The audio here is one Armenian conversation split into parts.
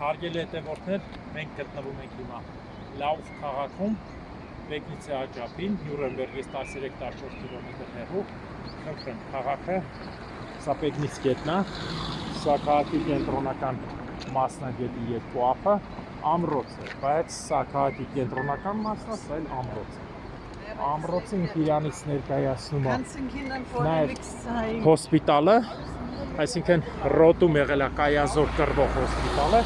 Հարգելի հետևորդներ, մենք գտնվում ենք հիմա Լաուֆ քաղաքում, Բեգնիցի աջապին, Նյուրնբերգից 13-14 կիլոմետր հեռու։ Խնդրեմ, քաղաքը, սա Բեգնից գետն է, սա քաղաքի կենտրոնական մասն է, գետի երկու ափը, ամրոց է, բայց սա քաղաքի կենտրոնական մասն է, սա էլ ամրոց է։ Ամրոցը իրանից ներկայացնում է հոսպիտալը, այսինքն ռոտում եղել է կայազոր կռվող հոսպիտալը,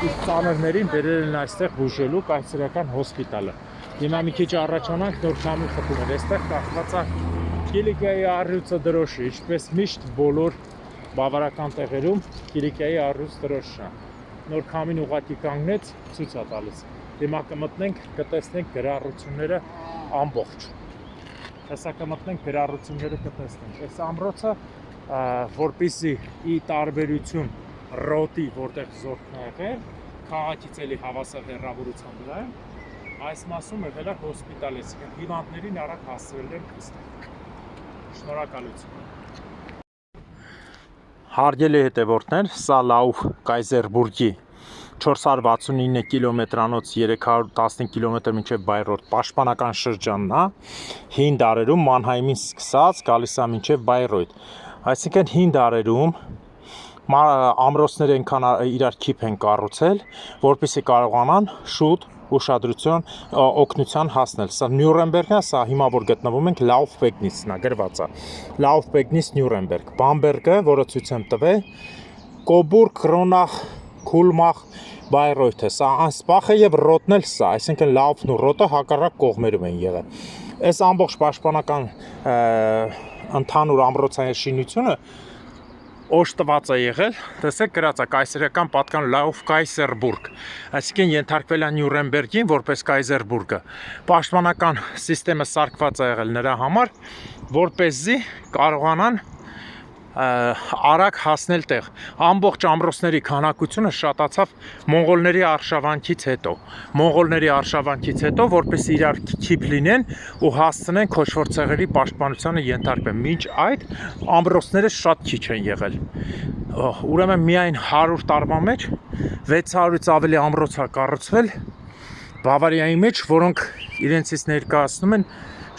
իսկ ծանրներին բերել են այստեղ բուժելու կայսերական հոսպիտալը։ Հիմա մի քիչ առաջանանք նոր քամի խփում էր, այստեղ կախված է Կիլիկիայի առյուծը դրոշը, ինչպես միշտ բոլոր բավարարական տեղերում Կիլիկիայի առյուծ դրոշն է։ Նոր քամին ուղղակի կանգնեց, ցույց է տալիս։ Հիմա կմտնենք, կտեսնենք գրառությունները ամբողջ։ Հեսա կմտնենք գրառությունները կտեսնենք։ Այս ամրոցը որպեսզի ի տարբերություն ռոտի, որտեղ զորքն է եղել, քաղաքից էլի հավասար հեռավորության վրա է, այս մասում եղել է հոսպիտալ, այսինքն հիվանդներին արագ հասցրել են այստեղ։ Շնորհակալություն։ Հարգելի հետևորդներ, սա Լաուֆ Կայզերբուրգի 469 կիլոմետրանոց 315 կիլոմետր մինչև Բայրորդ պաշտպանական շրջանն է, հին դարերում Մանհայմից սկսած գալիս է մինչև Բայրորդ։ Այսինքն հին դարերում ամրոցները այնքան իրար քիփ են կառուցել, որպեսզի կարողանան շուտ ուշադրության օգնության հասնել։ Սա Նյուրնբերգն է, սա հիմա որ գտնվում ենք Լաուֆ Բեգնիցն է, գրված է։ Լաուֆ Բեգնից Նյուրնբերգ։ Բամբերգը, որը ցույց եմ տվել, Կոբուրգ, Կրոնախ, Քուլմախ, Բայրոյթը, սա անսպախը եւ ռոտն էլ սա, այսինքն Լաուֆն ու ռոտը հակառակ կողմերում են եղել։ Այս ամբողջ պաշտպանական ընդհանուր ամրոցային շինությունը օժտված է եղել, տեսեք գրած է կայսերական պատկան Լաուֆ Կայսերբուրգ, այսինքն ենթարկվել է Նյուրնբերգին որպես Կայսերբուրգը։ Պաշտպանական համակարգը սարքված է եղել նրա համար, որպեսզի կարողանան արագ հասնել տեղ։ Ամբողջ ամրոցների քանակությունը շատացավ մոնղոլների արշավանքից հետո, որպեսզի իրար քիփ լինեն ու հասցնեն քոչվոր ցեղերի պաշտպանությանը ենթարկվեն։ Մինչ այդ ամրոցները շատ քիչ են եղել։ Ուրեմն միայն 100 տարվա մեջ 600-ից ավելի ամրոց է կառուցվել Բավարիայի մեջ, որոնք իրենցից ներկայացնում են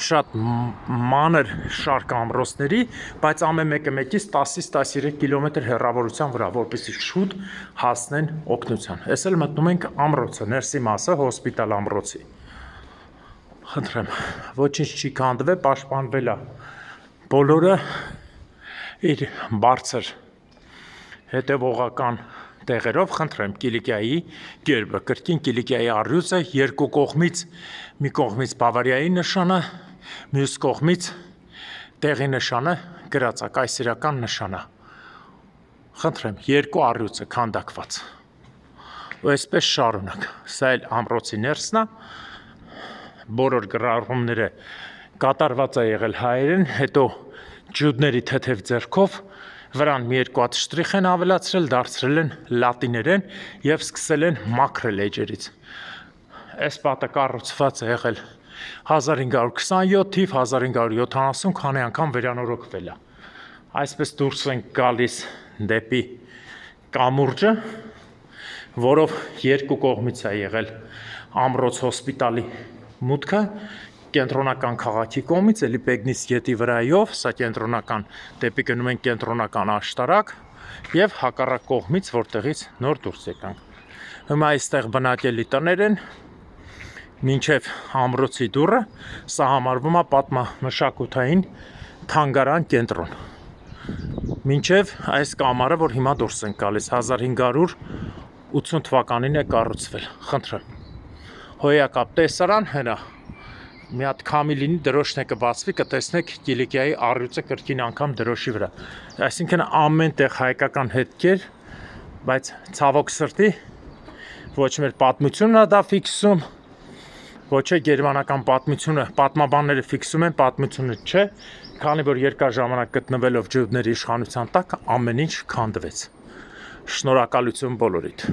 շատ մանր շարք ամրոցների, բայց ամեն մեկը մեկից 10-ից 13 կիլոմետր հեռավորության վրա, որպեսզի շուտ հասնեն օգնության։ Այս էլ մտնում ենք ամրոցը, ներսի մասը հոսպիտալ ամրոցի։ Խնդրեմ, ոչինչ չի քանդվել, պաշտպանվել է բոլորը իր բարձր հետևողական տեղերով։ Խնդրեմ, Կիլիկիայի գերբը, կրկին Կիլիկիայի առյուծը, երկու կողմից, մի կողմից Բավարիայի նշանը, մյուս կողմից տեղի նշանը գրած է, կայսերական նշանը։ Խնդրեմ, երկու առյուծը քանդակված։ Ու այսպես շարունակ։ Սա էլ ամրոցի ներսն է, բոլոր գրառումները կատարված է եղել հայերեն, հետո ջուդների թեթև ձեռքով վրան մի երկու հատ շտրիխ են ավելացրել, դարձրել են լատիներեն եւ սկսել են մաքրել էջերից։ Այս պատը կառուցված է եղել 1527 թիվ, 1570, քանի անգամ վերանորոգվել է։ Այսպես դուրս ենք գալիս դեպի կամուրջը, որով երկու կողմից է եղել ամրոց հոսպիտալի մուտքը, կենտրոնական քաղաքի կողմից, էլի Բեգնից գետի վրայով, սա կենտրոնական, դեպի գնում են կենտրոնական աշտարակ եւ հակառակ կողմից, որտեղից նոր դուրս եկանք։ Հիմա այստեղ բնակելի տներ են, մինչև ամրոցի դուռը, սա համարվում է պատմամշակութային թանգարան կենտրոն։ Մինչև այս կամարը, որ հիմա դուրս ենք գալիս, 1580 թվականին է կառուցվել։ Խնդրեմ։ Հոյակապ տեսարան հենա։ Մի հատ քամի լինի, դրոշն է կբացվի, կտեսնեք Կիլիկիայի առյուծը կրկին անգամ դրոշի վրա։ Այսինքն ամեն տեղ հայկական հետքեր, բայց ցավոք սրտի ոչ մեր պատմությունն է դա ֆիքսում, ոչ է գերմանական պատմությունը, պատմաբանները ֆիքսում են, պատմությունը չէ, քանի որ երկար ժամանակ գտնվելով ջուդների իշխանության տակ ամեն ինչ քանդվեց։ Շնորհակալություն բոլորիդ։